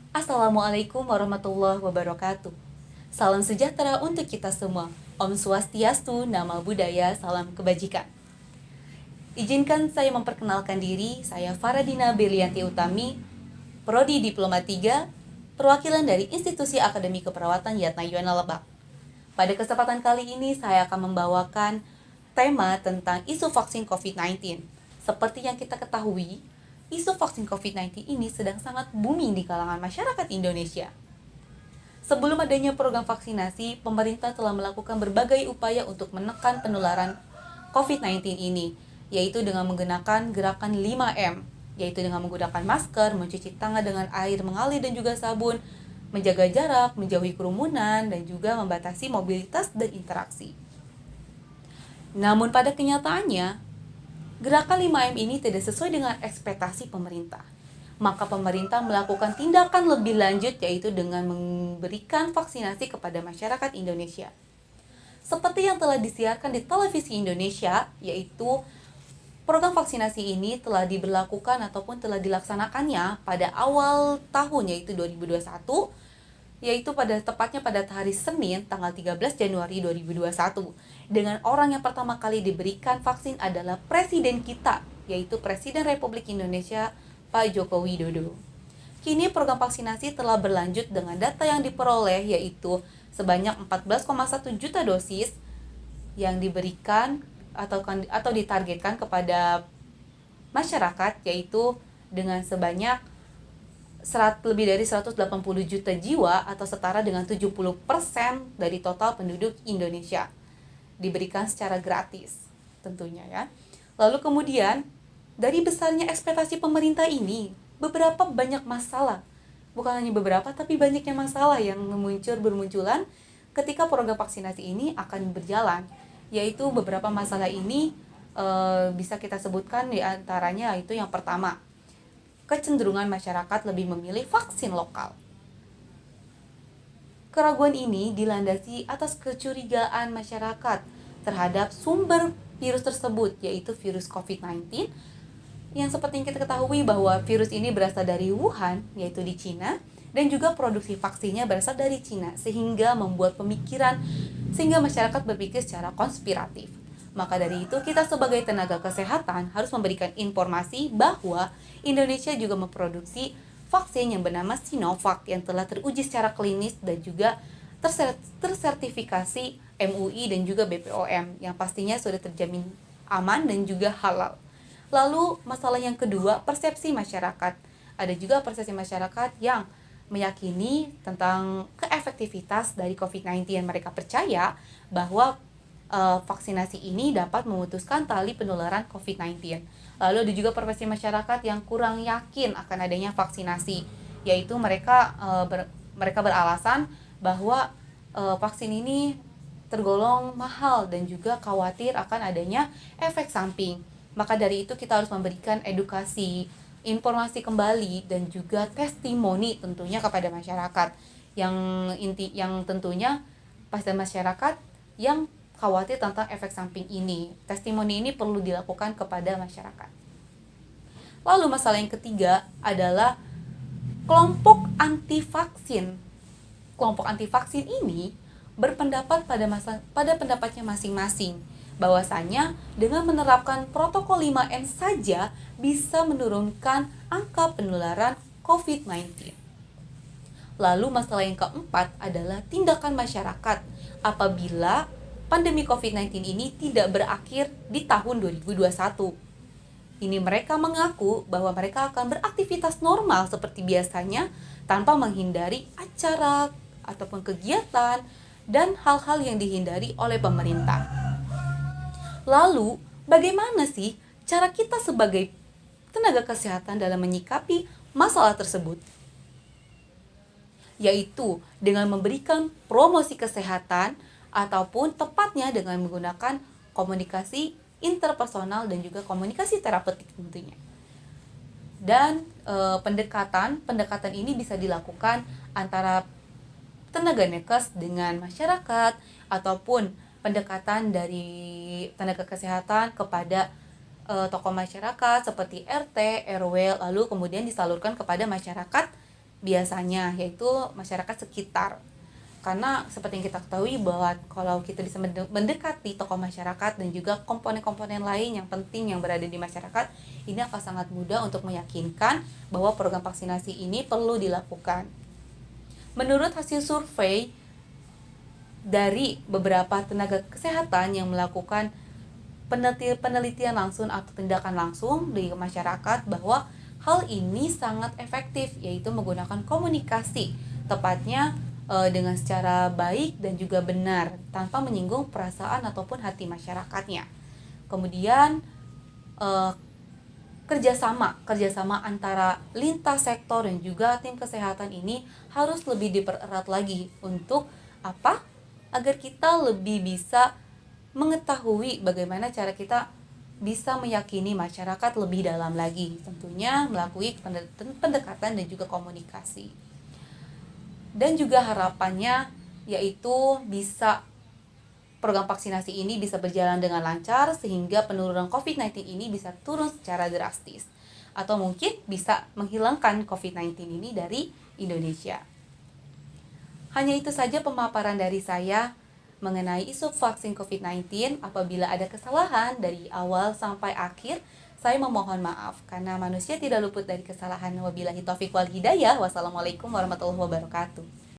Assalamualaikum warahmatullahi wabarakatuh. Salam sejahtera untuk kita semua. Om Swastiastu, Nama Budaya, Salam Kebajikan. Izinkan saya memperkenalkan diri, saya Faradina Belianti Utami, Prodi Diploma 3, perwakilan dari Institusi Akademi Keperawatan Yatna Yuwana Lebak. Pada kesempatan kali ini saya akan membawakan tema tentang isu vaksin COVID-19. Seperti yang kita ketahui, isu vaksin COVID-19 ini sedang sangat booming di kalangan masyarakat Indonesia. Sebelum adanya program vaksinasi, pemerintah telah melakukan berbagai upaya untuk menekan penularan COVID-19 ini, yaitu dengan menggunakan gerakan 5M, yaitu dengan menggunakan masker, mencuci tangan dengan air mengalir dan juga sabun, menjaga jarak, menjauhi kerumunan, dan juga membatasi mobilitas dan interaksi. Namun pada kenyataannya, gerakan 5M ini tidak sesuai dengan ekspektasi pemerintah. Maka pemerintah melakukan tindakan lebih lanjut, yaitu dengan memberikan vaksinasi kepada masyarakat Indonesia. Seperti yang telah disiarkan di televisi Indonesia, yaitu program vaksinasi ini telah diberlakukan ataupun telah dilaksanakannya pada awal tahun, yaitu 2021, yaitu tepatnya pada hari Senin tanggal 13 Januari 2021. Dengan orang yang pertama kali diberikan vaksin adalah Presiden kita, yaitu Presiden Republik Indonesia Pak Joko Widodo. Kini program vaksinasi telah berlanjut dengan data yang diperoleh, yaitu sebanyak 14,1 juta dosis yang diberikan atau ditargetkan kepada masyarakat, yaitu dengan sebanyak lebih dari 180 juta jiwa atau setara dengan 70% dari total penduduk Indonesia. Diberikan secara gratis tentunya ya. Lalu kemudian dari besarnya ekspektasi pemerintah ini, beberapa banyak masalah. Bukan hanya beberapa, tapi banyaknya masalah yang bermunculan ketika program vaksinasi ini akan berjalan. Yaitu beberapa masalah ini bisa kita sebutkan, di antaranya yaitu yang pertama, kecenderungan masyarakat lebih memilih vaksin lokal. Keraguan ini dilandasi atas kecurigaan masyarakat terhadap sumber virus tersebut, yaitu virus COVID-19, yang seperti yang kita ketahui bahwa virus ini berasal dari Wuhan, yaitu di Cina, dan juga produksi vaksinnya berasal dari Cina, sehingga masyarakat berpikir secara konspiratif. Maka dari itu, kita sebagai tenaga kesehatan harus memberikan informasi bahwa Indonesia juga memproduksi vaksin yang bernama Sinovac yang telah teruji secara klinis dan juga tersertifikasi MUI dan juga BPOM yang pastinya sudah terjamin aman dan juga halal. Lalu masalah yang kedua, persepsi masyarakat. Ada juga persepsi masyarakat yang meyakini tentang keefektivitas dari COVID-19. Mereka percaya bahwa vaksinasi ini dapat memutuskan tali penularan COVID-19. Lalu ada juga persepsi masyarakat yang kurang yakin akan adanya vaksinasi, yaitu mereka beralasan bahwa vaksin ini tergolong mahal dan juga khawatir akan adanya efek samping. Maka dari itu kita harus memberikan edukasi, informasi kembali dan juga testimoni tentunya kepada masyarakat yang tentunya pada masyarakat yang khawatir tentang efek samping ini. Testimoni ini perlu dilakukan kepada masyarakat. Lalu masalah yang ketiga adalah kelompok anti vaksin. Kelompok anti vaksin ini berpendapat pada pendapatnya masing-masing, bahwasanya dengan menerapkan protokol 5M saja bisa menurunkan angka penularan COVID-19. Lalu masalah yang keempat adalah tindakan masyarakat apabila pandemi COVID-19 ini tidak berakhir di tahun 2021. Ini mereka mengaku bahwa mereka akan beraktivitas normal seperti biasanya tanpa menghindari acara ataupun kegiatan dan hal-hal yang dihindari oleh pemerintah. Lalu, bagaimana sih cara kita sebagai tenaga kesehatan dalam menyikapi masalah tersebut? Yaitu dengan memberikan promosi kesehatan ataupun tepatnya dengan menggunakan komunikasi interpersonal dan juga komunikasi terapeutik tentunya. Dan pendekatan ini bisa dilakukan antara tenaga nakes dengan masyarakat ataupun pendekatan dari tenaga kesehatan kepada tokoh masyarakat seperti RT, RW, lalu kemudian disalurkan kepada masyarakat biasanya, yaitu masyarakat sekitar. Karena seperti yang kita ketahui bahwa kalau kita bisa mendekati tokoh masyarakat dan juga komponen-komponen lain yang penting yang berada di masyarakat, ini akan sangat mudah untuk meyakinkan bahwa program vaksinasi ini perlu dilakukan. Menurut hasil survei dari beberapa tenaga kesehatan yang melakukan penelitian langsung atau tindakan langsung di masyarakat, bahwa hal ini sangat efektif, yaitu menggunakan komunikasi, tepatnya dengan secara baik dan juga benar, tanpa menyinggung perasaan ataupun hati masyarakatnya. Kemudian kerjasama antara lintas sektor dan juga tim kesehatan ini harus lebih dipererat lagi. Untuk apa? Agar kita lebih bisa mengetahui bagaimana cara kita bisa meyakini masyarakat lebih dalam lagi, tentunya melalui pendekatan dan juga komunikasi. Dan juga harapannya yaitu program vaksinasi ini bisa berjalan dengan lancar sehingga penurunan COVID-19 ini bisa turun secara drastis, atau mungkin bisa menghilangkan COVID-19 ini dari Indonesia. Hanya itu saja pemaparan dari saya mengenai isu vaksin COVID-19. Apabila ada kesalahan dari awal sampai akhir, saya memohon maaf karena manusia tidak luput dari kesalahan. Wabillahi taufiq wal hidayah. Wassalamualaikum warahmatullahi wabarakatuh.